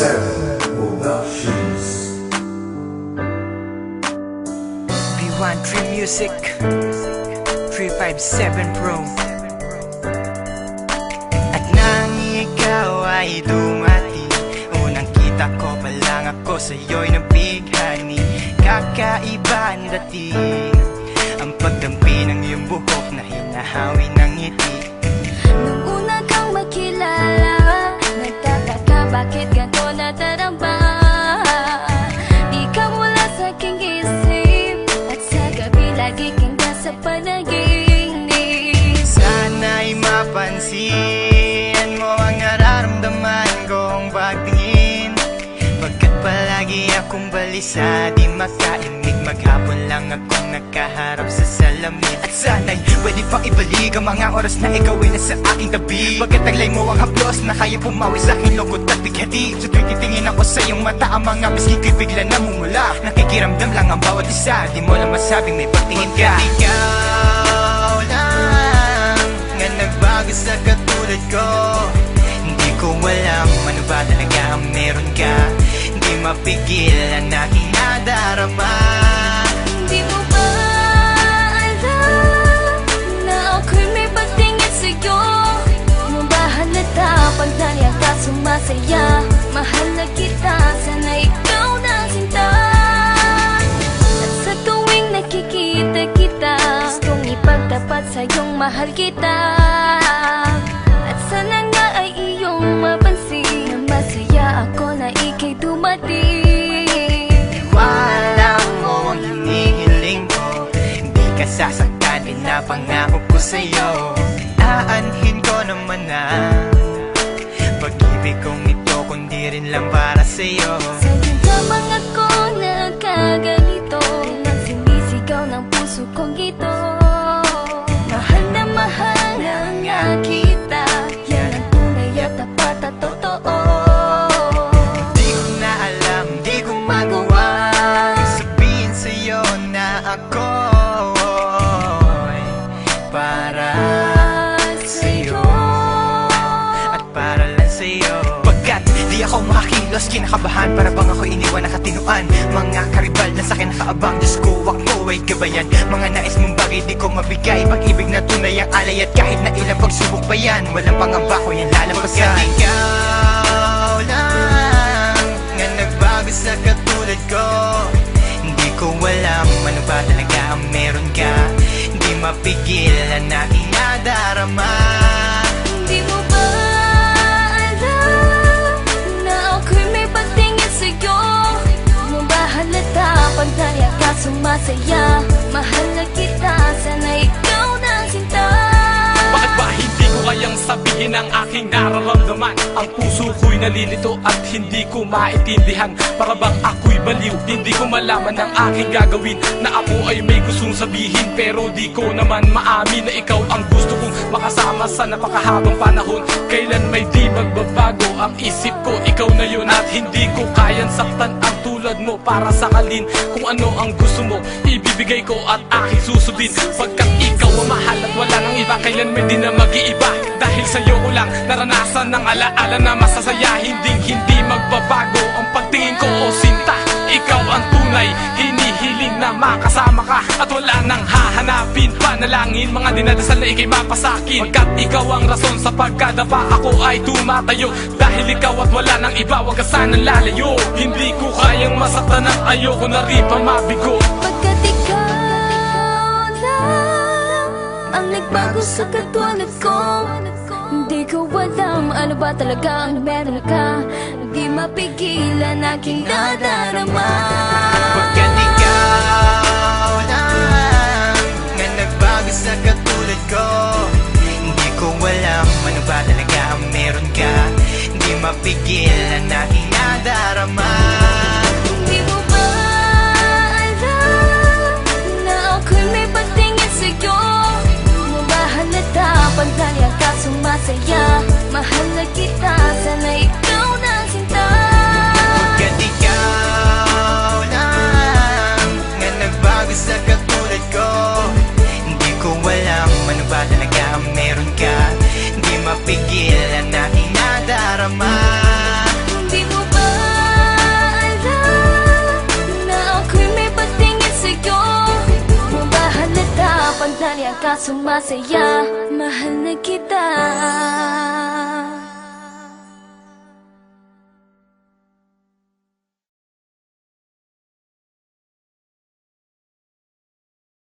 357 Productions. B13 Music 357 Pro. At nang ikaw ay dumating, unang kita ko pa lang ako sa'yo'y nabighani. Kakaiba ang dating, ang pagdampi ng iyong buhok na hinahawi ng ngiti. Nung una kang makilala, nagtataka bakit ganito nadarama. Di ka mula sa aking isip, at sa gabi lagi kang nasa panaginip. Sana'y mapansin mo ang nararamdaman kong pagtingin, pagkat palagi akong balisa, di makaimik. Maghapon lang akong nakaharap sa salamin. At sana'y pwede pang ibalik ang mga oras na ikaw ay nasa aking tabi, pagkat taglay mo ang haplos na kaya pumawi sa aking lungkot at bighati. So tuwing titingin ako sa iyong mata, ang mga miski ko'y bigla namumula. Nakikiramdam lang ang bawat isa, di mo lang masabing may pagtingin ka. Ikaw lang nga nagbago sa katulad ko. Hindi ko alam ano ba talaga ang meron ka. Hindi mapigil ang aking nadarama. Di mo ba alam na ako'y may pagtingin sa'yo? Di mo ba halata pag nariyan ka sumasaya? Mahal na kita, sana ikaw na sinta. At sa tuwing nakikita kita, gustong ipagtapat sa'yong mahal kita. At sana nga ay iyong mapansin na masaya ako na ika'y dumating. Wala mo ang hinihiling ko, hindi ka sasaktan, pinapangako ko sa'yo. Aanhin ko naman na pag-ibig kong ito, kundi rin lang para sa'yo. Sa'yo lamang ako nagkaganito, nang sinisigaw ng puso kong ito. Mahal na nga kita, yan ang tunay at tapat at totoo. Di ko na alam, di ko magawa sabihin sa'yo na ako'y para sa'yo at para lang sa'yo. Pagkat di ako makakilos, kinakabahan, para bang ako iniwan nakatinuan. Mga karibal na sa'kin nakaabang, Diyos ko ako ay gabayan. Mga nais mong bagay di ko mabigay, pag-ibig na tunay ang alay. At kahit na ilang pagsubok pa yan, walang pangamba ko yan lalampasan. Pagkat ikaw lang nga nagbago sa katulad ko, hindi ko alam ano ba talaga ang meron ka. Hindi mapigil ang aking nadarama. Di mo ba alam na ako'y may pagtingin sa'yo? Di mo ba halata pag nariyan ka sumasaya? Mahal na kita, sana ikaw na sinta. Bakit ba hindi ko kayang sabihin ang aking nararamdaman? Ang puso ko'y nalilito at hindi ko maintindihan. Para bang ako'y baliw, hindi ko malaman ang aking gagawin. Na ako ay may gustong sabihin, pero di ko naman maamin na ikaw ang gusto kong makasama sa napakahabang panahon. Kailan may di magbabago ang isip ko, ikaw na yun. At hindi ko kayang saktan ang tulad mo para sakalin. Kung ano ang gusto mo, ibibigay ko at aking susundin. Pagkat ikaw ang mahal at wala nang iba, kailan may di na mag-iiba. Dahil sa'yo ko lang naranasan ng alaala na masasaya. Hindi magbabago ang pagtingin ko, o sinta. Ikaw ang tunay, hinihiling na makasama ka. At wala nang hahanapin, panalangin, mga dinadasal na ikay mapasakin. Pagkat ikaw ang rason sa pagkadapa, ako ay tumatayo. Dahil ikaw at wala nang iba, wag ka sanang lalayo. Hindi ko kayang masaktan at ayoko na rin pa mabigo. Pagkat ikaw lang ang nagbago sa katulad ko, hindi ko alam ano ba talaga ang meron ka. Di mapigilan aking nadarama. Pagkat ikaw lang nga nagbago sa katulad ko, hindi ko alam ano ba talaga ang meron ka. Hindi mapigil ang aking nadarama. Di mo ba alam na ako'y may pagtingin sa'yo? Di mo ba halata pag nariyan ka sumasaya? Mahal na kita, sana ikaw na sinta. Pagkat ikaw lang nga nagbago sa katulad ko, hindi ko alam ano ba talaga ang meron ka. Hindi mapigil ang aking nadarama. Di mo ba ka sumasaya. Mahal na kita.